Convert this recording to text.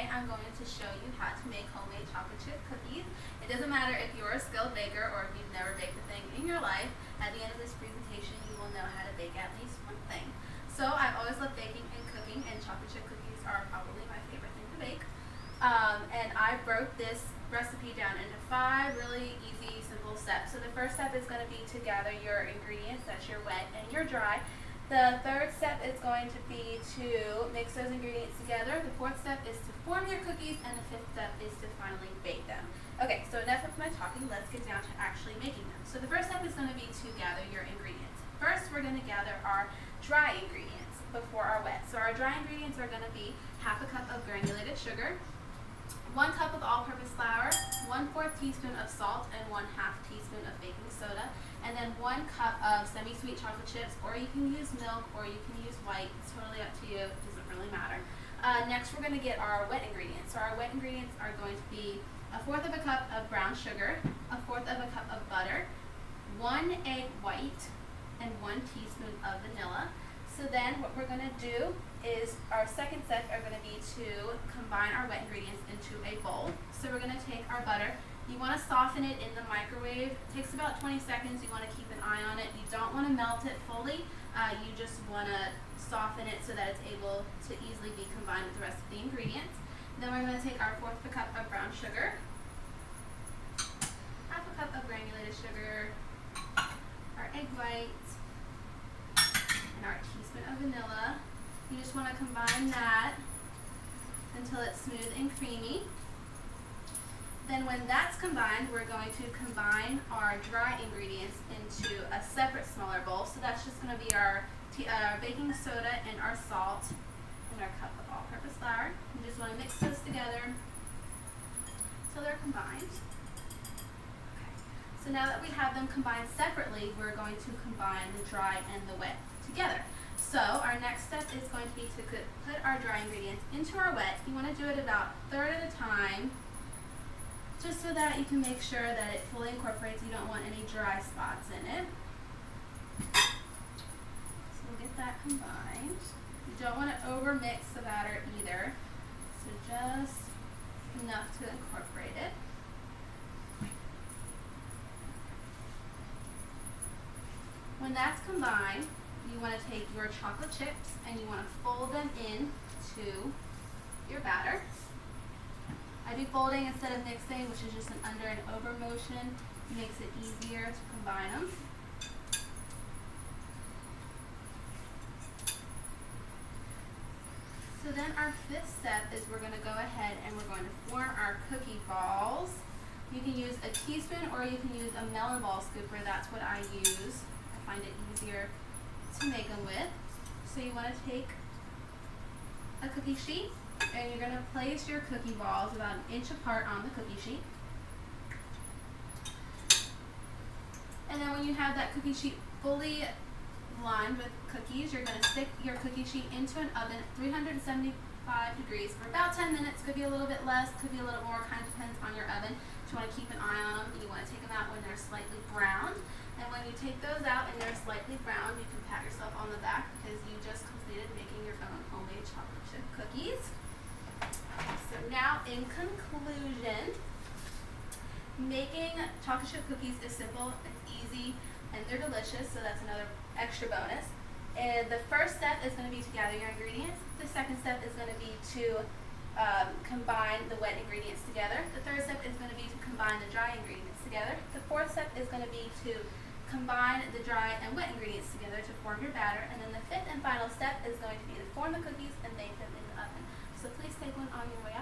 today I'm going to show you how to make homemade chocolate chip cookies. It doesn't matter if you're a skilled baker or if you've never baked a thing in your life. At the end of this presentation, you will know how to bake at least one thing. So I've always loved baking and cooking, and chocolate chip cookies are probably my favorite thing to bake. And I broke this recipe down into 5 really easy, simple steps. So the first step is going to be to gather your ingredients, that's your wet and your dry. The third step is going to be to mix those ingredients together. The fourth step is to form your cookies, and the fifth step is to finally bake them. Okay, so enough of my talking, let's get down to actually making them. So the first step is going to be to gather your ingredients. First, we're going to gather our dry ingredients before our wet. So our dry ingredients are going to be half a cup of granulated sugar, 1 cup of all-purpose flour, 1/4 teaspoon of salt, and 1/2 teaspoon of baking soda, and then 1 cup of semi-sweet chocolate chips, or you can use milk, or you can use white. It's totally up to you. It doesn't really matter. Next, we're going to get our wet ingredients. So our wet ingredients are going to be 1/4 of a cup of brown sugar, 1/4 of a cup of butter, 1 egg white, and 1 teaspoon of vanilla. So then what we're going to do is our second step are going to be to combine our wet ingredients into a bowl. So we're going to take our butter. You want to soften it in the microwave. It takes about 20 seconds. You want to keep an eye on it. You don't want to melt it fully. You just want to soften it so that it's able to easily be combined with the rest of the ingredients. Then we're going to take our 1/4 cup of brown sugar, 1/2 cup of granulated sugar, our egg white, and our teaspoon of vanilla. You just want to combine that until it's smooth and creamy. Then when that's combined, we're going to combine our dry ingredients into a separate smaller bowl. So that's just going to be our baking soda and our salt and our cup of all-purpose flour. You just want to mix those together until they're combined. Okay. So now that we have them combined separately, we're going to combine the dry and the wet together. So our next step is going to be to put our dry ingredients into our wet. You want to do it about a third at a time, just so that you can make sure that it fully incorporates. You don't want any dry spots in it. So we'll get that combined. You don't want to over mix the batter either, so just enough to incorporate it. When that's combined, you want to take your chocolate chips and you want to fold them into your batter. I do folding instead of mixing, which is just an under and over motion. It makes it easier to combine them. So then our fifth step is we're going to go ahead and we're going to form our cookie balls. You can use a teaspoon or you can use a melon ball scooper. That's what I use. I find it easier to make them with. So you want to take a cookie sheet and you're going to place your cookie balls about 1 inch apart on the cookie sheet. And then when you have that cookie sheet fully lined with cookies, you're going to stick your cookie sheet into an oven at 375 degrees for about 10 minutes. Could be a little bit less, could be a little more, kind of depends on your oven. You want to keep an eye on them, and you want to take them out when they're slightly browned. And when you take those out and they're slightly browned, you can pat yourself on the back because you just completed making your own homemade chocolate chip cookies. So now, in conclusion, making chocolate chip cookies is simple, it's easy, and they're delicious, so that's another extra bonus. And the first step is going to be to gather your ingredients. The second step is going to be to combine the wet ingredients together. The third step is going to be to combine the dry ingredients together. The fourth step is going to be to combine the dry and wet ingredients together to form your batter. And then the fifth and final step is going to be to form the cookies and bake them in the oven. So please take one on your way out.